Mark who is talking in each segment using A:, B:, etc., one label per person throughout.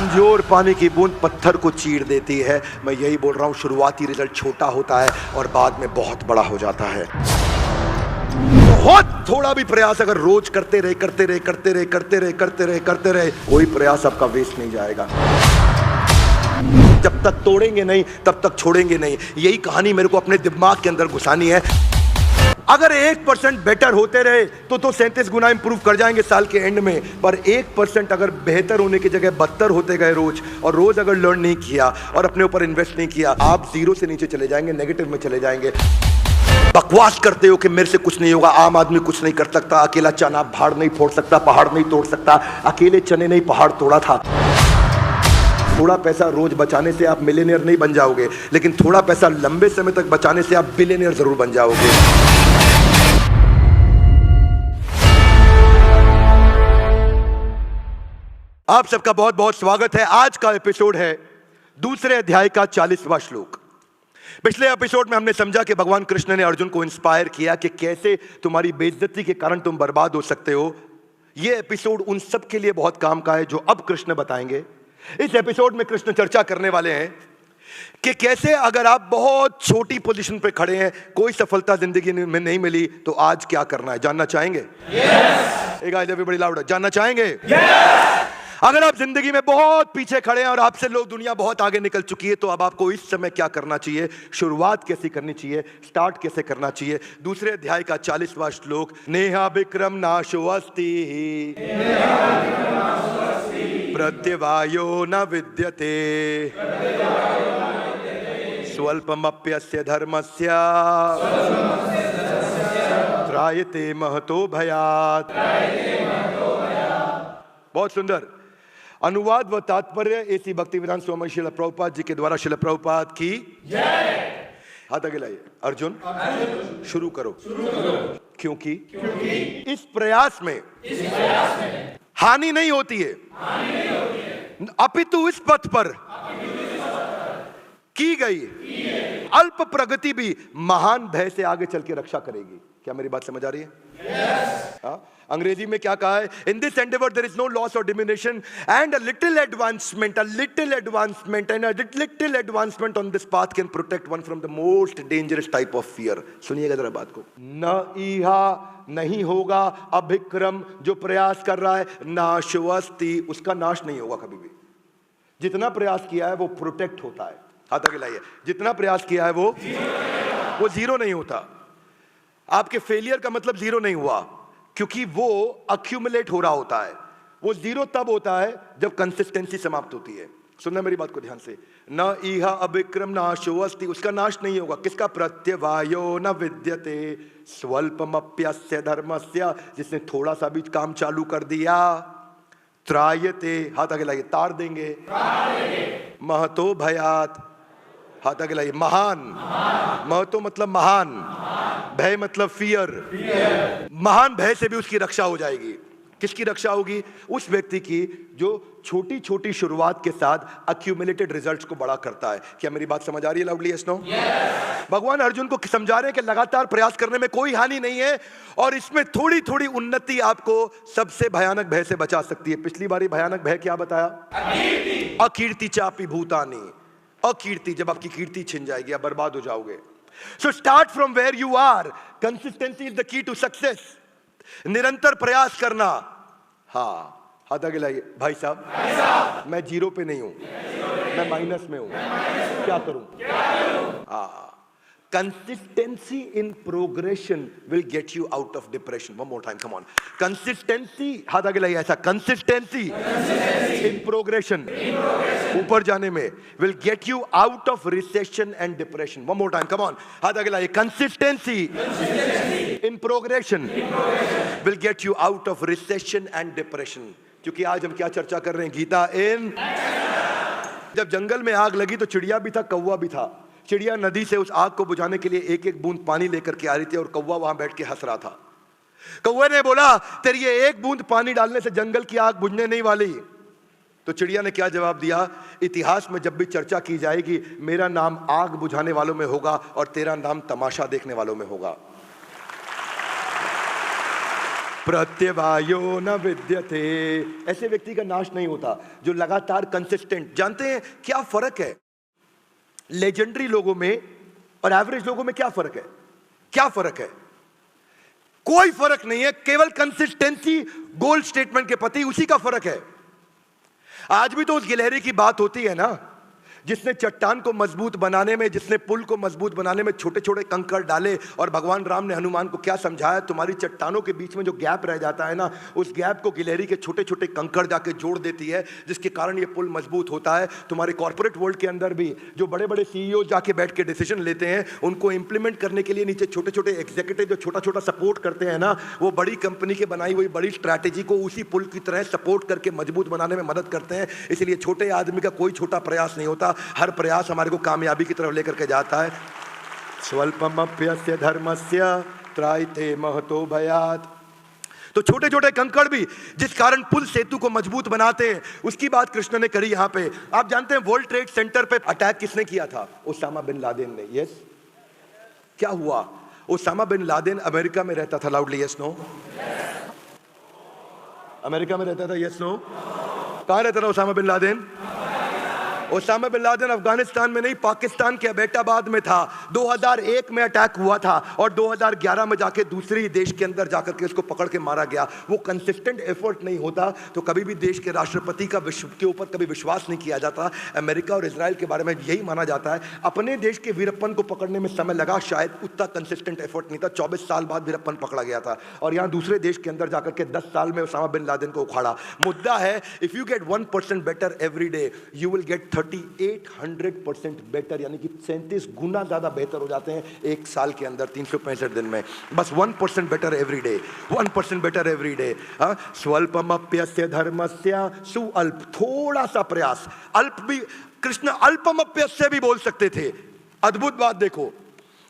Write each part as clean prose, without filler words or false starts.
A: कमजोर पानी की बूंद पत्थर को चीर देती है। मैं यही बोल रहा हूं, शुरुआती रिजल्ट छोटा होता है और बाद में बहुत बड़ा हो जाता है। बहुत थोड़ा भी प्रयास अगर रोज करते रहे कोई प्रयास आपका वेस्ट नहीं जाएगा। जब तक तोड़ेंगे नहीं तब तक छोड़ेंगे नहीं। यही कहानी मेरे को अपने दिमाग के अंदर घुसानी है। अगर 1% बेटर होते रहे तो 37 गुना इंप्रूव कर जाएंगे साल के एंड में। पर 1% अगर बेहतर होने की जगह बदतर होते गए रोज, और रोज अगर लर्न नहीं किया और अपने ऊपर इन्वेस्ट नहीं किया, आप जीरो से नीचे चले जाएंगे, नेगेटिव में चले जाएंगे। बकवास करते हो कि मेरे से कुछ नहीं होगा, आम आदमी कुछ नहीं कर सकता, अकेला चना भाड़ नहीं फोड़ सकता, पहाड़ नहीं तोड़ सकता। अकेले चने नहीं पहाड़ तोड़ा था। थोड़ा पैसा रोज बचाने से आप मिलियनेयर नहीं बन जाओगे, लेकिन थोड़ा पैसा लंबे समय तक बचाने से आप बिलियनेयर जरूर बन जाओगे। आप सबका बहुत बहुत स्वागत है। आज का एपिसोड है दूसरे अध्याय का 40वां श्लोक। पिछले एपिसोड में हमने समझा कि भगवान कृष्ण ने अर्जुन को इंस्पायर किया कि कैसे तुम्हारी बेइज्जती के कारण तुम बर्बाद हो सकते हो। यह एपिसोड उन सब के लिए बहुत काम का है जो अब कृष्ण बताएंगे। इस एपिसोड में कृष्ण चर्चा करने वाले हैं कि कैसे अगर आप बहुत छोटी पोजीशन पे खड़े हैं, कोई सफलता जिंदगी में नहीं मिली, तो आज क्या करना है। जानना चाहेंगे? एक गाइस एवरीबॉडी लाउड, जानना चाहेंगे? अगर आप जिंदगी में बहुत पीछे खड़े हैं और आपसे लोग दुनिया बहुत आगे निकल चुकी है, तो अब आपको इस समय क्या करना चाहिए, शुरुआत कैसे करनी चाहिए, स्टार्ट कैसे करना चाहिए। दूसरे अध्याय का 40वां श्लोक, नेहा विक्रम नाशो अस्ति प्रत्यवायो न विद्यते स्वल्पमप्यस्य धर्मस्य त्रायते महतो भयात्। बहुत सुंदर अनुवाद व तात्पर्य एसी भक्तिवेदांत स्वामी श्रील प्रभुपाद जी के द्वारा। श्रील प्रभुपाद की जय। हाथ आगे लाइए। अर्जुन शुरू करो। क्योंकि इस प्रयास में हानि नहीं होती है, अपितु इस पथ पर की गई अल्प प्रगति भी महान भय से आगे चल के रक्षा करेगी। क्या मेरी बात समझ आ रही है? Yes. अंग्रेजी में क्या कहा है? In this endeavour there is no loss और diminution and a little advancement and a little advancement on this path can protect one from the most dangerous type of fear. सुनिएगा जरा बात को। न इहा नहीं होगा, अभिक्रम जो प्रयास कर रहा है, नाशवस्ति उसका नाश नहीं होगा कभी भी। जितना प्रयास किया है वो प्रोटेक्ट होता है। हाथ आगे लाइए। जितना प्रयास किया है वो जीरो नहीं होता। आपके फेलियर का मतलब जीरो नहीं हुआ, क्योंकि वो अक्यूमुलेट हो रहा होता है। वो जीरो तब होता है जब कंसिस्टेंसी समाप्त होती है। सुनना मेरी बात को ध्यान से। न इहा अभिक्रम नाशो अस्ति उसका नाश नहीं होगा। किसका? प्रत्यवायो न विद्यते स्वल्पमप्यस्य धर्मस्य जिसने थोड़ा सा भी काम चालू कर दिया। त्रायते हाथ आगे लाइए। तार देंगे। महतो भयात हाथ आगे लाइए। महान महतो मतलब महान, भय मतलब फियर। महान भय से भी उसकी रक्षा हो जाएगी। किसकी रक्षा होगी? उस व्यक्ति की जो छोटी छोटी शुरुआत के साथ अक्यूमुलेटेड रिजल्ट्स को बड़ा करता है। क्या मेरी बात समझ आ रही है? Loudly yes no. भगवान अर्जुन को समझा रहे हैं कि लगातार प्रयास करने में कोई हानि नहीं है, और इसमें थोड़ी थोड़ी उन्नति आपको सबसे भयानक भय से बचा सकती है। पिछली बारी भयानक भय क्या बताया? अकीर्ति चापी भूतानी। अकीर्ति, जब आपकी कीर्ति छिन जाएगी आप बर्बाद हो जाओगे। So start from where you are. Consistency is the key to success. निरंतर प्रयास करना। हाँ हाथ आगे लाइए। भाई साहब मैं जीरो पे नहीं हूं, मैं माइनस में हूं। क्या करूं? हाँ, consistency in progression will get you out of depression. One more time, come on. Consistency, हाथ आगे लाइए ऐसा। Consistency in progression, ऊपर जाने में, will get you out of recession and depression. One more time, come on. हाथ आगे लाइए। Consistency in progression will get you out of recession and depression. क्योंकि आज हम क्या चर्चा कर रहे हैं? गीता इन। जब जंगल में आग लगी तो चिड़िया भी था, कौवा भी था। चिड़िया नदी से उस आग को बुझाने के लिए एक एक बूंद पानी लेकर के आ रही थी, और कौवा वहां बैठ के हंस रहा था। कौवे ने बोला, तेरी ये एक बूंद पानी डालने से जंगल की आग बुझने नहीं वाली। तो चिड़िया ने क्या जवाब दिया? इतिहास में जब भी चर्चा की जाएगी, मेरा नाम आग बुझाने वालों में होगा और तेरा नाम तमाशा देखने वालों में होगा। प्रत्यवायो न विद्यते। ऐसे व्यक्ति का नाश नहीं होता जो लगातार कंसिस्टेंट। जानते हैं क्या फर्क है लेजेंडरी लोगों में और एवरेज लोगों में? क्या फर्क है? क्या फर्क है? कोई फर्क नहीं है, केवल कंसिस्टेंसी गोल स्टेटमेंट के प्रति उसी का फर्क है। आज भी तो उस गिलहरी की बात होती है ना, जिसने चट्टान को मजबूत बनाने में, जिसने पुल को मजबूत बनाने में छोटे छोटे कंकड़ डाले। और भगवान राम ने हनुमान को क्या समझाया? तुम्हारी चट्टानों के बीच में जो गैप रह जाता है ना, उस गैप को गिलहरी के छोटे छोटे कंकड़ जाके जोड़ देती है, जिसके कारण ये पुल मजबूत होता है। तुम्हारे कॉर्पोरेट वर्ल्ड के अंदर भी जो बड़े बड़े सीईओ जाके बैठ के डिसीजन लेते हैं, उनको इंप्लीमेंट करने के लिए नीचे छोटे छोटे एग्जीक्यूटिव जो छोटा छोटा सपोर्ट करते हैं ना, वो बड़ी कंपनी के बनाई हुई बड़ी स्ट्रैटेजी को उसी पुल की तरह सपोर्ट करके मजबूत बनाने में मदद करते हैं। इसलिए छोटे आदमी का कोई छोटा प्रयास नहीं होता, हर प्रयास हमारे को कामयाबी की तरफ लेकर के जाता है। स्वल्पमप्यस्य धर्मस्य त्रायते महतो भयात्। तो छोटे छोटे कंकड़ भी जिस कारण पुल सेतु को मजबूत बनाते हैं, उसकी बात कृष्ण ने करी यहां पे। आप जानते हैं वर्ल्ड ट्रेड सेंटर पे अटैक किसने किया था? ओसामा बिन लादेन ने। यस, क्या हुआ? ओसामा बिन लादेन अमेरिका में रहता था। Loudly yes no? अमेरिका में रहता था। Yes no? कहां रहता था Osama bin Laden? Osama bin Laden Afghanistan में नहीं, पाकिस्तान के अबेटाबाद में था। 2001 में अटैक हुआ था और 2011 में जाके दूसरे देश के अंदर जाकर के उसको पकड़ के मारा गया। वो कंसिस्टेंट एफर्ट नहीं होता तो कभी भी देश के राष्ट्रपति का विश्व के ऊपर कभी विश्वास नहीं किया जाता। अमेरिका और इजराइल के बारे में यही माना जाता है। अपने देश के वीरप्पन को पकड़ने में समय लगा, शायद उतना कंसिस्टेंट एफर्ट नहीं था। 24 साल बाद वीरप्पन पकड़ा गया था और यहाँ दूसरे देश के अंदर जाकर के 10 साल में ओसामा बिन लादेन को उखाड़ा। मुद्दा है, if you get 1% better every day, you will get 3800% better, यानी कि 37 गुना ज्यादा बेहतर हो जाते हैं एक साल के अंदर 365 दिन में। बस 1% better every day, 1% better every day. स्वल्पमप्यस्य धर्मस्य सुअल्प, थोड़ा सा प्रयास। अल्प भी कृष्ण अल्पमप्यस्य भी बोल सकते थे। अद्भुत बात देखो,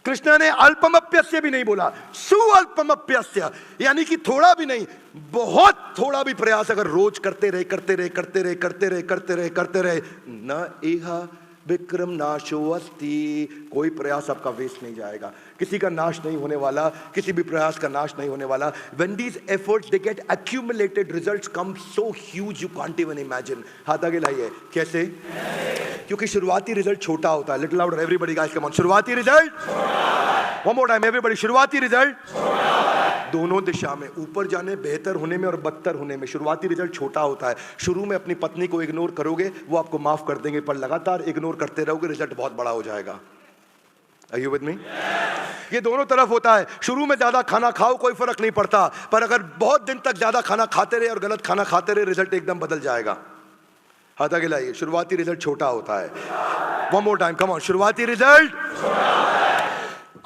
A: कृष्ण ने अल्पमप्यस्य भी नहीं बोला, सुअल्पमप्यस्य, यानी कि थोड़ा भी नहीं, बहुत थोड़ा भी प्रयास अगर रोज करते रहे करते रहे करते रहे करते रहे करते रहे करते रहे, न इहा विक्रम नाशो अस्ति, कोई प्रयास आपका वेस्ट नहीं जाएगा। किसी का नाश नहीं होने वाला, किसी भी प्रयास का नाश नहीं होने वाला। When these efforts they get accumulated, results come so huge you can't even imagine। हाथ आगे लाइए, कैसे? क्योंकि शुरुआती रिजल्ट छोटा होता है। Little louder everybody guys, come on. शुरुआती result, one more time everybody, शुरुआती रिजल्ट दोनों दिशा में, ऊपर जाने, बेहतर होने में और बदतर होने में शुरुआती रिजल्ट छोटा होता है। शुरू में अपनी पत्नी को इग्नोर करोगे, वो आपको माफ कर देंगे, पर लगातार इग्नोर करते रहोगे, रिजल्ट बहुत बड़ा हो जाएगा। Are you with me? ये दोनों तरफ होता है। शुरू में ज्यादा खाना खाओ, कोई फर्क नहीं पड़ता, पर अगर बहुत दिन तक ज्यादा खाना खाते रहे और गलत खाना खाते रहे, रिजल्ट एकदम बदल जाएगा। हाथ आगे लाइए, शुरुआती रिजल्ट छोटा होता है। One more time, come on, शुरुआती रिजल्ट।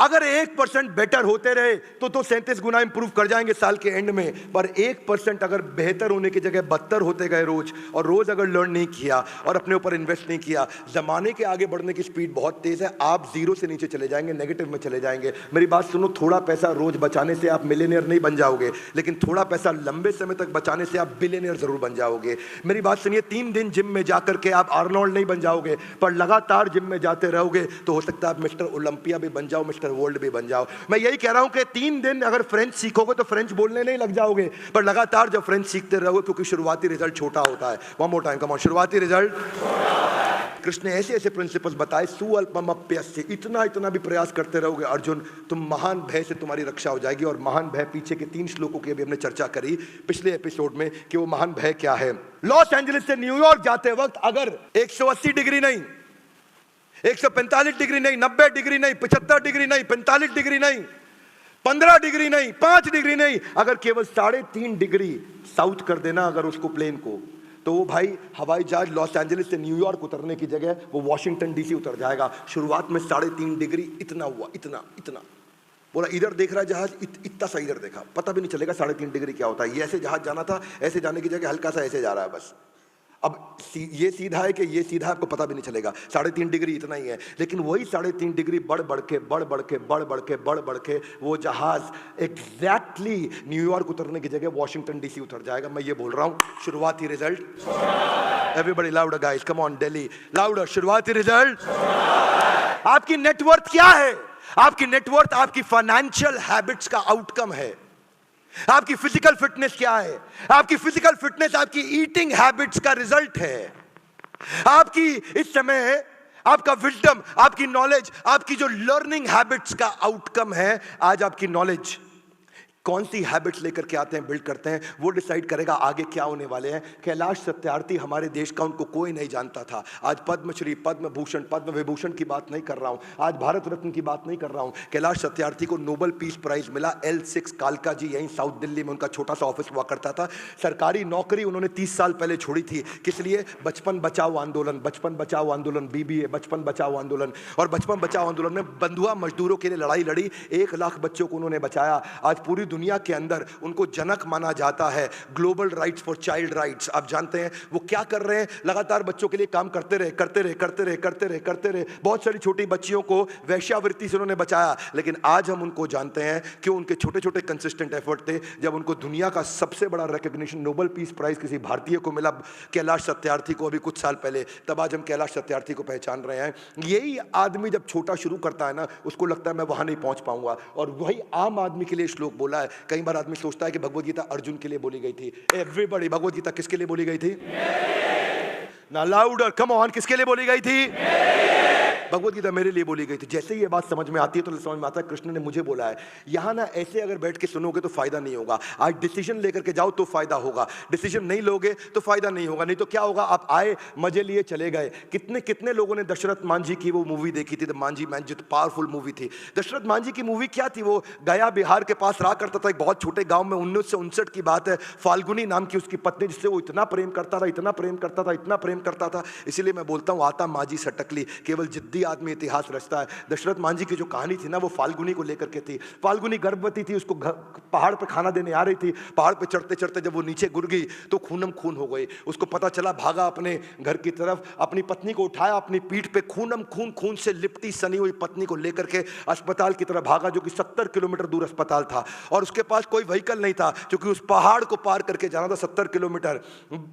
A: अगर 1% बेटर होते रहे तो 37 गुना इंप्रूव कर जाएंगे साल के एंड में, पर 1% अगर बेहतर होने की जगह बदतर होते गए रोज, और रोज अगर लर्न नहीं किया और अपने ऊपर इन्वेस्ट नहीं किया, जमाने के आगे बढ़ने की स्पीड बहुत तेज है, आप जीरो से नीचे चले जाएंगे, नेगेटिव में चले जाएंगे। मेरी बात सुनो, थोड़ा पैसा रोज बचाने से आप मिलियनियर नहीं बन जाओगे, लेकिन थोड़ा पैसा लंबे समय तक बचाने से आप बिलियनियर जरूर बन जाओगे। मेरी बात सुनिए, 3 दिन जिम में जाकर के आप आर्नोल्ड नहीं बन जाओगे, पर लगातार जिम में जाते रहोगे तो हो सकता है आप मिस्टर ओलंपिया भी बन जाओ, मिस्टर वर्ल्ड भी बन जाओ। मैं यही कह रहा हूं कि 3 दिन अगर फ्रेंच सीखोगे तो फ्रेंच बोलने नहीं लग जाओगे, पर लगातार जब फ्रेंच सीखते रहोगे, क्योंकि शुरुआती रिजल्ट छोटा होता है। One more time, come on, शुरुआती रिजल्ट। कृष्ण ने ऐसे ऐसे प्रिंसिपल्स बताए, सुअल्पमप्यस्य, इतना इतना भी प्रयास करते रहोगे अर्जुन, तुम महान भय से तुम्हारी रक्षा हो जाएगी। और महान भय पीछे के 3 श्लोकों की अभी हमने चर्चा करी पिछले एपिसोड में कि वो महान भय क्या है। लॉस एंजलिस से न्यूयॉर्क जाते वक्त अगर 180 डिग्री नहीं, 145 डिग्री नहीं, 90 डिग्री नहीं, 75 डिग्री नहीं, 45 डिग्री नहीं, 15 डिग्री नहीं, 5 डिग्री नहीं, अगर केवल 3.5 डिग्री साउथ कर देना अगर उसको प्लेन को, तो वो भाई हवाई जहाज लॉस एंजलिस से न्यूयॉर्क उतरने की जगह वो वॉशिंगटन डीसी उतर जाएगा। शुरुआत में 3.5 डिग्री इतना हुआ, इतना इतना, बोला इधर देख रहा है जहाज, इतना सा इधर देखा, पता भी नहीं चलेगा 3.5 डिग्री क्या होता है। ये ऐसे जहाज जाना था, ऐसे जाने की जगह हल्का सा ऐसे जा रहा है बस। अब ये सीधा है कि ये सीधा, आपको पता भी नहीं चलेगा। 3.5 डिग्री इतना ही है, लेकिन वही 3.5 डिग्री बढ़ बढ़ के वो जहाज एग्जैक्टली न्यूयॉर्क उतरने की जगह वॉशिंगटन डीसी उतर जाएगा। मैं ये बोल रहा हूं, शुरुआती result. Everybody louder guys, come on Delhi, louder, शुरुआती रिजल्ट। आपकी नेटवर्थ क्या है? आपकी नेटवर्थ आपकी फाइनेंशियल हैबिट्स का आउटकम है। आपकी फिजिकल फिटनेस क्या है? आपकी फिजिकल फिटनेस आपकी ईटिंग हैबिट्स का रिजल्ट है। आपकी इस समय आपका विजडम, आपकी नॉलेज, आपकी जो लर्निंग हैबिट्स का आउटकम है। आज आपकी नॉलेज कौन सी हैबिट्स लेकर के आते हैं, बिल्ड करते हैं, वो डिसाइड करेगा आगे क्या होने वाले हैं। कैलाश सत्यार्थी हमारे देश का, उनको कोई नहीं जानता था। आज पद्मश्री, पद्म भूषण, पद्म विभूषण की बात नहीं कर रहा हूं, आज भारत रत्न की बात नहीं कर रहा हूं। कैलाश सत्यार्थी को नोबेल पीस प्राइज मिला। L6 कालका जी, यहीं साउथ दिल्ली में उनका छोटा सा ऑफिस हुआ करता था। सरकारी नौकरी उन्होंने 30 साल पहले छोड़ी थी। किस लिए? बचपन बचाओ आंदोलन, बचपन बचाओ आंदोलन, BBA, बचपन बचाओ आंदोलन। और बचपन बचाओ आंदोलन में बंधुआ मजदूरों के लिए लड़ाई लड़ी। 1 लाख बच्चों को उन्होंने बचाया। आज पूरी दुनिया के अंदर उनको जनक माना जाता है। Global rights for child rights. आप जानते हैं वो क्या कर रहे हैं? लगातार बच्चों के लिए काम करते रहे, करते रहे, करते रहे, करते रहे, करते रहे। बहुत सारी छोटी बच्चियों को वेश्यावृत्ति से उन्होंने बचाया। लेकिन आज हम उनको जानते हैं कि उनके छोटे छोटे कंसिस्टेंट एफर्ट थे। जब उनको दुनिया का सबसे बड़ा रिकॉग्निशन, नोबेल पीस प्राइज किसी भारतीय को मिला, कैलाश सत्यार्थी को, अभी कुछ साल पहले, तब आज हम कैलाश सत्यार्थी को पहचान रहे हैं। यही आदमी जब छोटा शुरू करता है ना, उसको लगता है मैं वहां नहीं पहुंच पाऊंगा। और वही आम आदमी के लिए श्लोक बोला है। कई बार आदमी सोचता है कि भगवद गीता अर्जुन के लिए बोली गई थी। एवरीबॉडी, भगवद गीता किसके लिए बोली गई थी? ना लाउडर, कम ऑन, किसके लिए बोली गई थी? भगवद गीता मेरे लिए बोली गई थी। जैसे ही ये बात समझ में आती है तो समझ में आता है कृष्ण ने मुझे बोला है। यहां ना ऐसे अगर बैठ के सुनोगे तो फायदा नहीं होगा। आज डिसीजन लेकर के जाओ तो फायदा होगा, डिसीजन नहीं लोगे तो फायदा नहीं होगा। नहीं तो क्या होगा? आप आए, मजे लिए, चले गए। कितने कितने लोगों ने दशरथ मांझी की वो मूवी देखी थी, द मांझी मैन, जो पावरफुल मूवी थी। दशरथ मांझी की मूवी क्या थी? वो गया बिहार के पास रहा करता था, एक बहुत छोटे गांव में। 1959 की बात है। फाल्गुनी नाम की उसकी पत्नी, जिससे वो इतना प्रेम करता था, इतना प्रेम करता था, इतना प्रेम करता था। इसीलिए मैं बोलता हूं, आता मांझी सटकली, केवल जिद्दी आदमी इतिहास रचता है। दशरथ मांझी की जो कहानी थी ना, वो फाल्गुनी को लेकर के थी। फाल्गुनी गर्भवती थी, उसको पहाड़ पे खाना देने आ रही थी। पहाड़ पे चढ़ते चढ़ते जब वो नीचे गिर गई तो खूनम खून हो गई। उसको पता चला, भागा अपने घर की तरफ, अपनी पत्नी को उठाया, अपनी पीठ पे खूनम खून, खून से लिपटी सनी हुई पत्नी को लेकर के अस्पताल की तरफ भागा, जो कि 70 किलोमीटर दूर अस्पताल था। और उसके पास कोई व्हीकल नहीं था, क्योंकि उस पहाड़ को पार करके जाना था 70 किलोमीटर।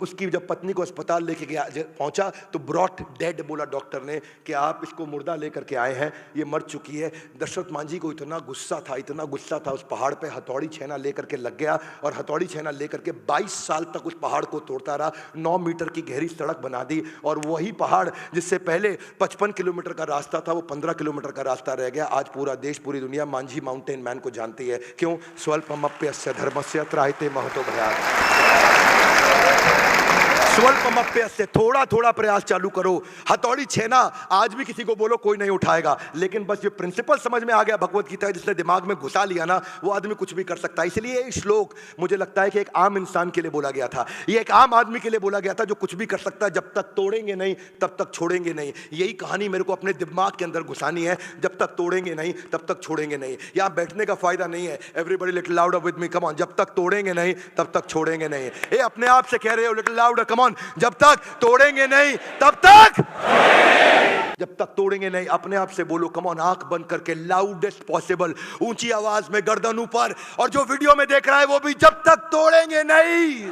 A: उसकी जब पत्नी को अस्पताल लेके गया, पहुंचा तो ब्रॉट डेड बोला डॉक्टर ने कि आप इसको मुर्दा लेकर के आए हैं, ये मर चुकी है। दशरथ मांझी को इतना गुस्सा था, इतना गुस्सा था, उस पहाड़ पे हथौड़ी छेना लेकर के लग गया। और हथौड़ी छेना लेकर के 22 साल तक उस पहाड़ को तोड़ता रहा। 9 मीटर की गहरी सड़क बना दी। और वही पहाड़ जिससे पहले 55 किलोमीटर का रास्ता था, वो 15 किलोमीटर का रास्ता रह गया। आज पूरा देश, पूरी दुनिया मांझी माउंटेन मैन को जानती है। क्यों? स्वल्पमप्यस्य धर्मस्य त्रायते महतो भयात्। स्वल्पमप्यस्य, थोड़ा थोड़ा प्रयास चालू करो। हथौड़ी छेना आज भी किसी को बोलो कोई नहीं उठाएगा। लेकिन बस ये प्रिंसिपल समझ में आ गया भगवत गीता, जिसने दिमाग में घुसा लिया ना, वो आदमी कुछ भी कर सकता है। इसलिए ये श्लोक मुझे लगता है कि एक आम इंसान के लिए बोला गया था, ये एक आम आदमी के लिए बोला गया था, जो कुछ भी कर सकता है। जब तक तोड़ेंगे नहीं तब तक छोड़ेंगे नहीं। यही कहानी मेरे को अपने दिमाग के अंदर घुसानी है। जब तक तोड़ेंगे नहीं तब तक छोड़ेंगे नहीं। यहाँ बैठने का फायदा नहीं है। Everybody little louder with me, come on. जब तक तोड़ेंगे नहीं तब तक छोड़ेंगे नहीं। ये अपने आप से कह रहे हो, लिटिल लाउडर, कम ऑन। जब तक तोड़ेंगे नहीं तब तक, जब तक तोड़ेंगे नहीं, अपने आप से बोलो, कम ऑन। आंख बंद करके, लाउडेस्ट पॉसिबल, ऊंची आवाज में, गर्दन ऊपर। और जो वीडियो में देख रहा है वो भी, जब तक तोड़ेंगे नहीं।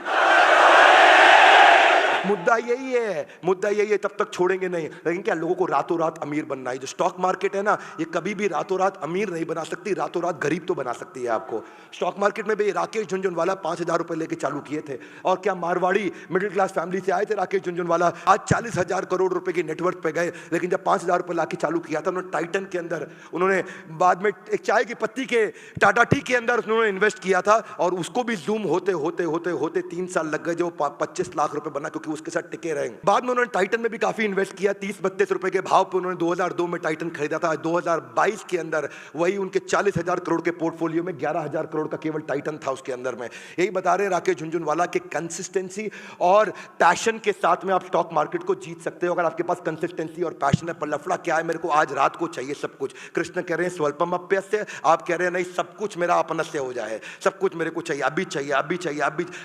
A: मुद्दा यही है, मुद्दा यही है, तब तक छोड़ेंगे नहीं। लेकिन क्या लोगों को रातों रात अमीर बनना है? जो स्टॉक मार्केट है ना, ये कभी भी रातों रात अमीर नहीं बना सकती, रातों रात गरीब तो बना सकती है आपको। स्टॉक मार्केट में भी राकेश झुनझुनवाला 5,000 रुपए लेके चालू किए थे। और क्या मारवाड़ी मिडिल क्लास फैमिली से आए थे राकेश झुनझुनवाला, आज 40,000 करोड़ रुपए की नेटवर्थ पे गए। लेकिन जब 5,000 रुपए लाके चालू किया था उन्होंने, टाइटन के अंदर, उन्होंने बाद में एक चाय की पत्ती के टाटा टी के अंदर उन्होंने इन्वेस्ट किया था। और उसको भी जूम होते होते होते होते 3 साल लग गए, जो 25 लाख रुपए बना, क्योंकि उसके साथ टिके रहेंगे। बाद में उन्होंने टाइटन में भी काफी इन्वेस्ट किया। 30-32 रुपए के भाव पे उन्होंने 2002 में टाइटन खरीदा था। 2022 के अंदर वही उनके 40,000 करोड़ के पोर्टफोलियो में 11,000 करोड़ का केवल टाइटन था उसके अंदर में। यही बता रहे राकेश झुनझुनवाला के कंसिस्टेंसी और पैशन के साथ में आप स्टॉक मार्केट को जीत सकते हो, अगर आपके पास कंसिस्टेंसी और पैशन है। पर लफड़ा क्या है? मेरे को आज रात को चाहिए सब कुछ। कृष्ण कह रहे हैं स्वल्पमप्यस्य, आप कह रहे हैं नहीं, सब कुछ मेरा अपनस्य हो जाए, सब कुछ मेरे को चाहिए, अभी चाहिए, अभी चाहिए,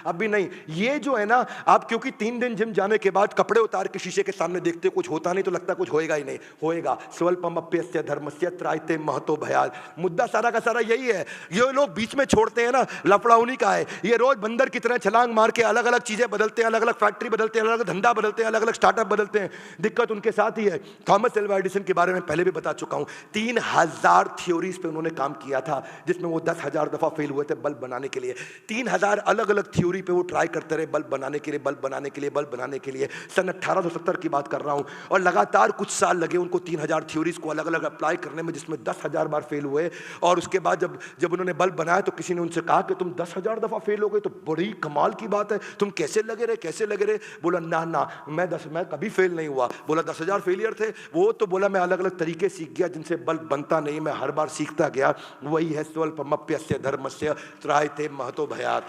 A: अभी नहीं। ये जो है ना, आप क्योंकि 3 दिन जिम जाने के बाद कपड़े उतार के शीशे के सामने देखते कुछ होता नहीं तो लगता कुछ होएगा ही नहीं, होएगा। स्वल्पमप्यस्य धर्मस्य त्रायते महतो भयात्। मुद्दा सारा का सारा यही है। ये लोग बीच में छोड़ते हैं ना, लफड़ा उन्हीं का है। ये रोज बंदर की तरह छलांग मार के अलग अलग चीजें बदलते हैं, अलग अलग फैक्ट्री बदलते हैं, अलग अलग धंधा बदलते हैं, अलग अलग स्टार्टअप बदलते हैं। दिक्कत उनके साथ ही है। थॉमस एल्वा एडिसन के बारे में पहले भी बता चुका हूं, 3000 थ्योरीज पे उन्होंने काम किया था, जिसमें वो 10,000 दफा फेल हुए थे बल्ब बनाने के लिए। 3000 अलग अलग थ्योरी पे वो ट्राई करते रहे बल्ब बनाने के लिए, बल्ब बनाने के लिए, बल्ब बनाने के लिए। सन 1870 की बात कर रहा हूं। और लगातार कुछ साल लगे उनको 3000 थ्योरीज को अलग अलग अप्लाई करने में, जिसमें 10,000 बार फेल हुए। और उसके बाद जब उन्होंने बल्ब बनाया तो किसी ने उनसे कहा कि तुम 10,000 दफा फेल हो गए तो बड़ी कमाल की बात है, तुम कैसे लगे रहे, कैसे लगे रहे? बोला ना ना, मैं कभी फेल नहीं हुआ। बोला 10,000 फेलियर थे वो? तो बोला मैं अलग अलग तरीके सीख गया जिनसे बल्ब बनता नहीं, मैं हर बार सीखता गया। वही है स्वल्पमप्यस्य धर्मस्य त्रायते महतो भयात्।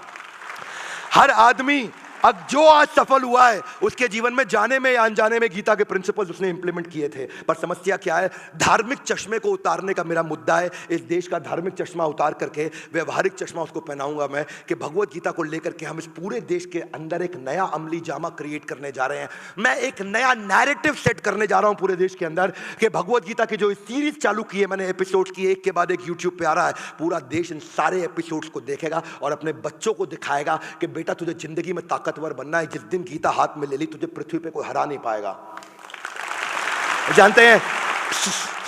A: हर आदमी अब जो आज सफल हुआ है उसके जीवन में जाने में या अनजाने में गीता के प्रिंसिपल्स उसने इंप्लीमेंट किए थे। पर समस्या क्या है? धार्मिक चश्मे को उतारने का मेरा मुद्दा है। इस देश का धार्मिक चश्मा उतार करके व्यवहारिक चश्मा उसको पहनाऊंगा मैं, कि भगवत गीता को लेकर के हम इस पूरे देश के अंदर एक नया अमली जामा क्रिएट करने जा रहे हैं। मैं एक नया नैरेटिव सेट करने जा रहा हूं पूरे देश के अंदर, कि भगवत गीता की जो सीरीज चालू की है मैंने, एपिसोड्स की, एक के बाद एक यूट्यूब पे आ रहा है, पूरा देश इन सारे एपिसोड्स को देखेगा और अपने बच्चों को दिखाएगा कि बेटा तुझे जिंदगी में ताकतवर बनना है। जिस दिन गीता हाथ में ले ली तुझे पृथ्वी पे कोई हरा नहीं पाएगा। जानते हैं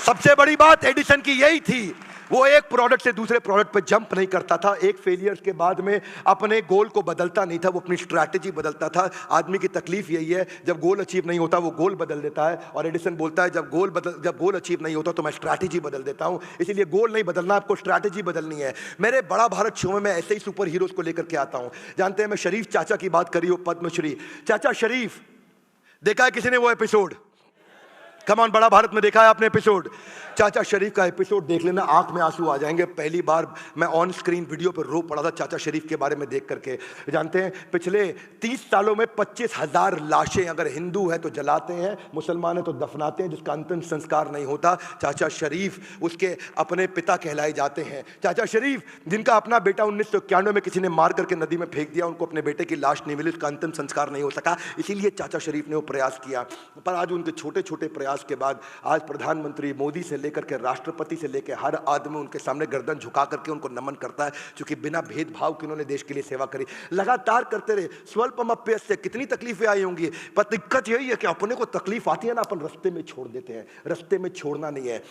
A: सबसे बड़ी बात एडिसन की यही थी, वो एक प्रोडक्ट से दूसरे प्रोडक्ट पे जंप नहीं करता था, एक फेलियर के बाद में अपने गोल को बदलता नहीं था, वो अपनी स्ट्रैटेजी बदलता था। आदमी की तकलीफ यही है, जब गोल अचीव नहीं होता वो गोल बदल देता है। और एडिसन बोलता है जब गोल अचीव नहीं होता तो मैं स्ट्रैटेजी बदल देता हूं। इसीलिए गोल नहीं बदलना, आपको स्ट्रैटेजी बदलनी है। मेरे बड़ा भारत शो में मैं ऐसे ही सुपर हीरोज को लेकर के आता हूं। जानते हैं मैं शरीफ चाचा की बात करी हो, पद्मश्री चाचा शरीफ, देखा है किसी ने वो एपिसोड? कम ऑन, बड़ा भारत में देखा है आपने एपिसोड? चाचा शरीफ का एपिसोड देख लेना, आंख में आंसू आ जाएंगे। पहली बार मैं ऑन स्क्रीन वीडियो पर रो पड़ा था चाचा शरीफ के बारे में देख करके। जानते हैं पिछले 30 सालों में 25,000 लाशें अगर हिंदू है तो जलाते हैं, मुसलमान है तो दफनाते हैं, जिसका अंतिम संस्कार नहीं होता। चाचा शरीफ उसके अपने पिता कहलाए जाते हैं। चाचा शरीफ जिनका अपना बेटा 1991 में किसी ने मार करके नदी में फेंक दिया, उनको अपने बेटे की लाश नहीं मिली, उसका अंतिम संस्कार नहीं हो सका, इसीलिए चाचा शरीफ ने वो प्रयास किया। पर आज उनके छोटे छोटे प्रयास के बाद आज प्रधानमंत्री मोदी से लेकर के राष्ट्रपति से लेकर हर आदमी उनके सामने गर्दन झुका करके उनको नमन करता है, क्योंकि बिना भेदभाव के उन्होंने देश के लिए सेवा करी, लगातार करते रहे। स्वल्पमप्यस्य कितनी तकलीफें आई होंगी, पर दिक्कत यही है कि अपने को तकलीफ आती है ना, अपन रास्ते में छोड़ देते हैं। रास्ते में छोड़ना नहीं है,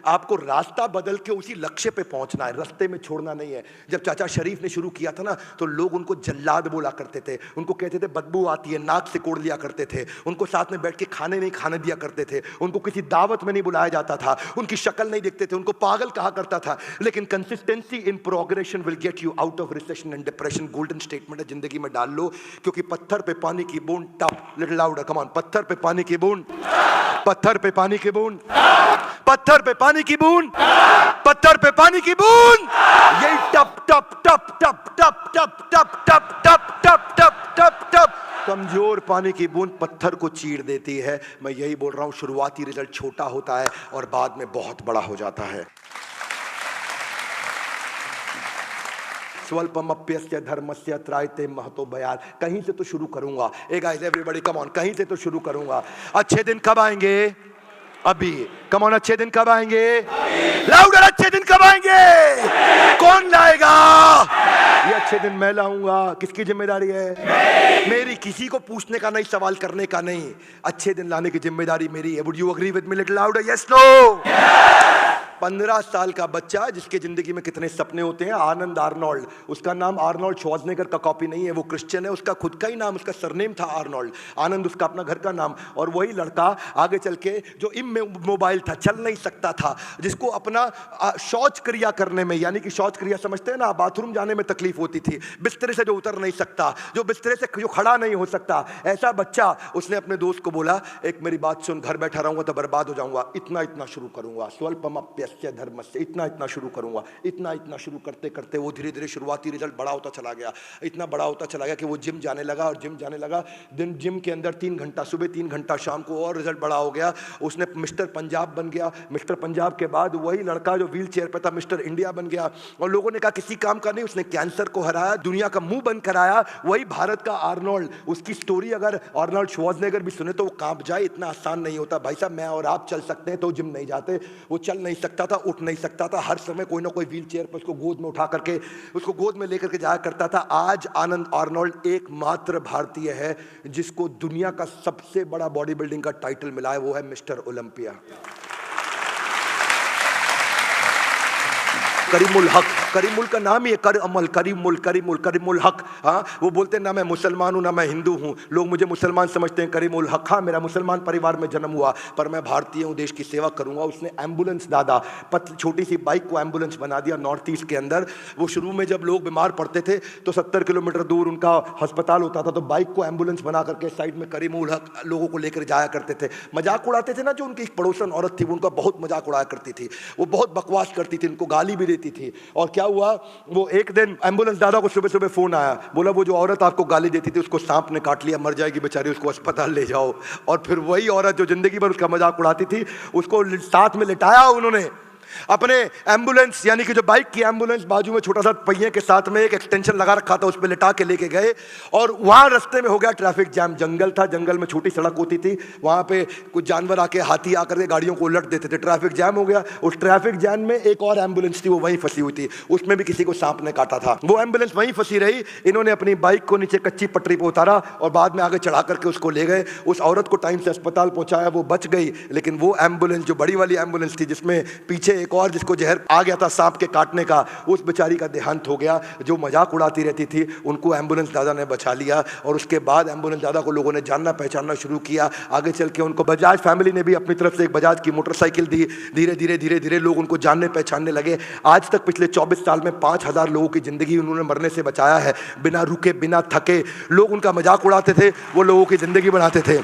A: आपको रास्ता बदल के उसी लक्ष्य पे पहुंचना है, रास्ते में छोड़ना नहीं है। जब चाचा शरीफ ने शुरू किया था ना तो लोग उनको जल्लाद बोला करते थे, उनको कहते थे बदबू आती है, नाक से कोड़ लिया करते थे, उनको साथ में बैठ के खाने नहीं खाने दिया करते थे, उनको किसी दावत में नहीं बुलाया जाता था, उनकी शक्ल नहीं देखते थे, उनको पागल कहा करता था। लेकिन consistency in progression will get you out of recession and depression. Golden statement है, जिंदगी में डाल लो, क्योंकि पत्थर पे पानी की बूंद टप, लिटिल लाउडर, कम ऑन, पत्थर पे पानी की बूंद, पत्थर पे पानी की बूंद, पत्थर पे पानी की बूंद, पत्थर पे पानी की बूंद, यही टप टप टप टप टप टप टप टप टप टप टप टप टप कमजोर पानी की बूंद पत्थर को चीर देती है। मैं यही बोल रहा हूं, शुरुआती रिजल्ट छोटा होता है और बाद में बहुत बड़ा हो जाता है। स्वल्पमप्यस्य धर्मस्य त्रायते महतो भयात्। कहीं से तो शुरू करूंगा। ए गाइस एवरीबॉडी कम ऑन, कहीं से तो शुरू करूंगा। अच्छे दिन कब आएंगे? अभी। कम ऑन, अच्छे दिन कब आएंगे? लाउडर, अच्छे दिन कब आएंगे? कौन लाएगा? ये अच्छे दिन मैं लाऊंगा। किसकी जिम्मेदारी है? मेरी। किसी को पूछने का नहीं, सवाल करने का नहीं। अच्छे दिन लाने की जिम्मेदारी मेरी है। Would you agree with me? Little louder, yes no? 15 साल का बच्चा जिसके जिंदगी में कितने सपने होते हैं, आनंद आर्नोल्ड, उसका नाम आर्नोल्ड श्वार्ज़नेगर का कॉपी नहीं है, वो क्रिश्चियन है, उसका खुद का ही नाम, उसका सरनेम था आर्नोल्ड, आनंद उसका अपना घर का नाम। और वही लड़का आगे चल के जो इमोबाइल था, चल नहीं सकता था, जिसको अपना शौच क्रिया करने में, यानी कि शौच क्रिया समझते हैं ना, बाथरूम जाने में तकलीफ होती थी, बिस्तरे से जो उतर नहीं सकता, जो बिस्तरे से जो खड़ा नहीं हो सकता, ऐसा बच्चा, उसने अपने दोस्त को बोला एक मेरी बात सुन, घर बैठा रहूंगा तो बर्बाद हो जाऊंगा, इतना इतना शुरू करूंगा। स्वल्पमप्य यस्य धर्मस्य, इतना इतना शुरू करूंगा, इतना इतना शुरू करते करते वो धीरे धीरे शुरुआती रिजल्ट बड़ा होता चला गया, इतना बड़ा होता चला गया कि वो जिम जाने लगा, और जिम जाने लगा, दिन जिम के अंदर 3 घंटा सुबह, 3 घंटा शाम को, और रिजल्ट बड़ा हो गया। उसने मिस्टर पंजाब बन गया। मिस्टर पंजाब के बाद वही लड़का जो व्हील चेयर पर था मिस्टर इंडिया बन गया, और लोगों ने कहा किसी काम का नहीं, उसने कैंसर को हराया, दुनिया का मुंह बंद कराया। वही भारत का आर्नोल्ड, उसकी स्टोरी अगर आर्नोल्ड श्वार्ज़नेगर भी सुने तो वो कांप जाए, इतना आसान नहीं होता। भाई साहब, मैं और आप चल सकते हैं तो जिम नहीं जाते। वो चल नहीं सकता था, उठ नहीं सकता था, हर समय कोई ना कोई व्हील चेयर पर उसको गोद में उठा करके, उसको गोद में लेकर के जाया करता था। आज आनंद आर्नोल्ड एकमात्र भारतीय है जिसको दुनिया का सबसे बड़ा बॉडी बिल्डिंग का टाइटल मिला है, वो है मिस्टर ओलंपिया। करीमुल हक, करीमुल का नाम ही है, कर अमल, करीमुल करीमुल करीमुल हक। हाँ, वो बोलते हैं ना मैं मुसलमान हूँ ना मैं हिंदू हूँ, लोग मुझे मुसलमान समझते हैं, करीमुल हक। हाँ, मेरा मुसलमान परिवार में जन्म हुआ पर मैं भारतीय हूँ, देश की सेवा करूँगा। उसने एम्बुलेंस दादा, छोटी सी बाइक को एम्बुलेंस बना दिया नॉर्थ ईस्ट के अंदर। वो शुरू में जब लोग बीमार पड़ते थे तो 70 किलोमीटर दूर उनका अस्पताल होता था, तो बाइक को एम्बुलेंस बना करके साइड में करीमुल हक लोगों को लेकर जाया करते थे। मजाक उड़ाते थे ना, जो उनकी एक पड़ोसन औरत थी वो उनका बहुत मजाक उड़ाया करती थी, वो बहुत बकवास करती थी, उनको गाली भी देती थी। और क्या हुआ, वो एक दिन एम्बुलेंस दादा को सुबह सुबह फोन आया, बोला वो जो औरत आपको गाली देती थी उसको सांप ने काट लिया, मर जाएगी बेचारी, उसको अस्पताल ले जाओ। और फिर वही औरत जो जिंदगी भर उसका मजाक उड़ाती थी, उसको साथ में लिटाया उन्होंने अपने एम्बुलेंस, यानी कि जो बाइक की एम्बुलेंस, बाजू में छोटा सा पहिए के साथ में एक एक्सटेंशन लगा रखा था, उस पर लिटा के लेके गए। और वहां रास्ते में हो गया ट्रैफिक जैम, जंगल था, जंगल में छोटी सड़क होती थी, वहां पे कुछ जानवर आके, हाथी आकर के गाड़ियों को उलट देते थे, ट्रैफिक जैम हो गया। उस ट्रैफिक जैम में एक और एम्बुलेंस थी, वो वहीं फंसी हुई थी, उसमें भी किसी को सांप ने काटा था, वो एम्बुलेंस वहीं फंसी रही। इन्होंने अपनी बाइक को नीचे कच्ची पटरी पर उतारा और बाद में आगे चढ़ा करके उसको ले गए। उस औरत को टाइम से अस्पताल पहुंचाया, वो बच गई। लेकिन वो एम्बुलेंस, जो बड़ी वाली एम्बुलेंस थी जिसमें पीछे एक और जिसको जहर आ गया था सांप के काटने का, उस बेचारी का देहांत हो गया। जो मजाक उड़ाती रहती थी उनको एम्बुलेंस दादा ने बचा लिया, और उसके बाद एम्बुलेंस दादा को लोगों ने जानना पहचानना शुरू किया। आगे चल के उनको बजाज फैमिली ने भी अपनी तरफ से एक बजाज की मोटरसाइकिल दी। धीरे धीरे धीरे धीरे लोग उनको जानने पहचानने लगे। आज तक पिछले 24 साल में 5000 लोगों की जिंदगी उन्होंने मरने से बचाया है, बिना रुके बिना थके। लोग उनका मजाक उड़ाते थे, वो लोगों की जिंदगी बनाते थे।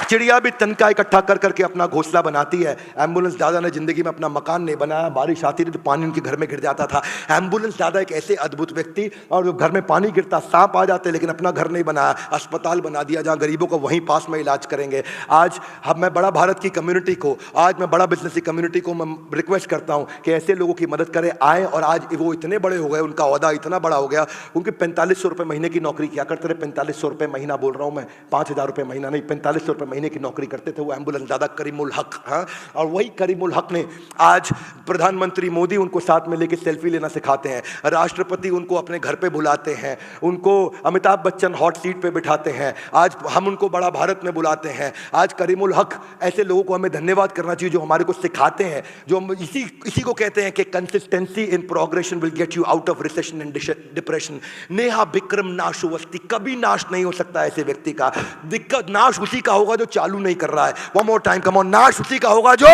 A: चिड़िया भी तनका इकट्ठा कर करके अपना घोंसला बनाती है। एम्बुलेंस दादा ने जिंदगी में अपना मकान नहीं बनाया, बारिश आती थी तो पानी उनके घर में गिर जाता था। एम्बुलेंस दादा एक ऐसे अद्भुत व्यक्ति, और जो घर में पानी गिरता, सांप आ जाते, लेकिन अपना घर नहीं बनाया, अस्पताल बना दिया जहां गरीबों को वहीं पास में इलाज करेंगे। आज मैं बड़ा भारत की कम्युनिटी को, आज मैं बड़ा बिजनेस की कम्युनिटी को मैं रिक्वेस्ट करता हूं कि ऐसे लोगों की मदद करें, आए। और आज वो इतने बड़े हो गए, उनका ओहदा इतना बड़ा हो गया, उनके 4500 रुपये महीने की नौकरी किया करते थे। 4500 रुपये महीना बोल रहा हूं मैं, 5000 रुपये महीना नहीं, 4500 रुपये महीने की नौकरी करते थे वो एम्बुलेंस दादा करीमुल हक। हाँ, और वही करीमुल हक ने आज प्रधानमंत्री मोदी उनको साथ में लेके सेल्फी लेना सिखाते हैं, राष्ट्रपति उनको अपने घर पे बुलाते हैं, उनको अमिताभ बच्चन हॉट सीट पे बिठाते हैं, आज हम उनको बड़ा भारत में बुलाते हैं। आज करीमुल हक, ऐसे लोगों को हमें धन्यवाद करना चाहिए जो हमारे को सिखाते हैं, जो हम इसी को कहते हैं कि consistency in progression will get you out of recession and depression. Neha विक्रम नाशुवस्ती, कभी नाश नहीं हो सकता ऐसे व्यक्ति का। दिक्कत नाश उसी का होगा जो चालू नहीं कर रहा है। One more time, come on, नाश उसी का होगा जो।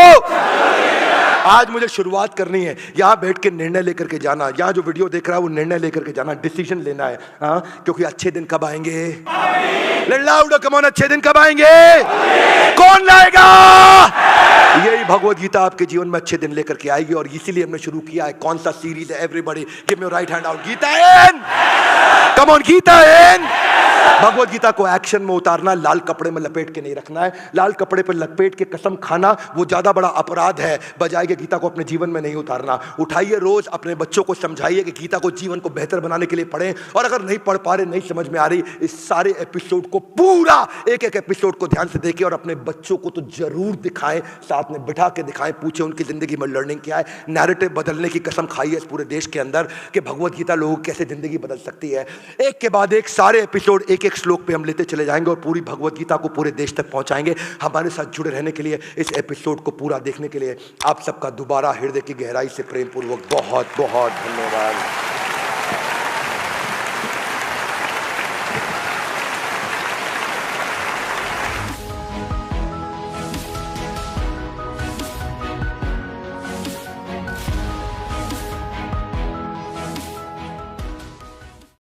A: आज मुझे शुरुआत करनी है, यहां बैठ के निर्णय लेकर के जाना, यहां जो वीडियो देख रहा है वो निर्णय लेकर के जाना, डिसीजन लेना है। हाँ, क्योंकि अच्छे दिन कब आएंगे? कम ऑन, अच्छे दिन कब आएंगे? कौन लाएगा? यही भगवत गीता आपके जीवन में अच्छे दिन लेकर के आएगी। और इसीलिए हमने शुरू किया है, कौन सा सीरीज है? Everybody give me your right hand out, Gita in, come on, Gita in. Bhagavad Gita को एक्शन में उतारना, लाल कपड़े में लपेट के नहीं रखना है। लाल कपड़े पर लपेट के कसम खाना वो ज्यादा बड़ा अपराध है, बजाय के गीता को अपने जीवन में नहीं उतारना। उठाइए, रोज अपने बच्चों को समझाइए कि गीता को जीवन को बेहतर बनाने के लिए पढ़ें। और अगर नहीं पढ़ पा रहे, नहीं समझ में आ रही, इस सारे एपिसोड को, पूरा एक एक एपिसोड को ध्यान से देखें और अपने बच्चों को तो जरूर दिखाएं, साथ में बिठा के दिखाएं, पूछे उनकी जिंदगी में लर्निंग क्या है। नैरेटिव बदलने की कसम खाइए इस पूरे देश के अंदर कि भगवत गीता लोगों की कैसे जिंदगी बदल सकती है। एक के बाद एक सारे एपिसोड एक एक श्लोक पे हम लेते चले जाएंगे और पूरी भगवत गीता को पूरे देश तक पहुंचाएंगे। हमारे साथ जुड़े रहने के लिए, इस एपिसोड को पूरा देखने के लिए आप सबका दोबारा हृदय की गहराई से प्रेम पूर्वक बहुत बहुत धन्यवाद।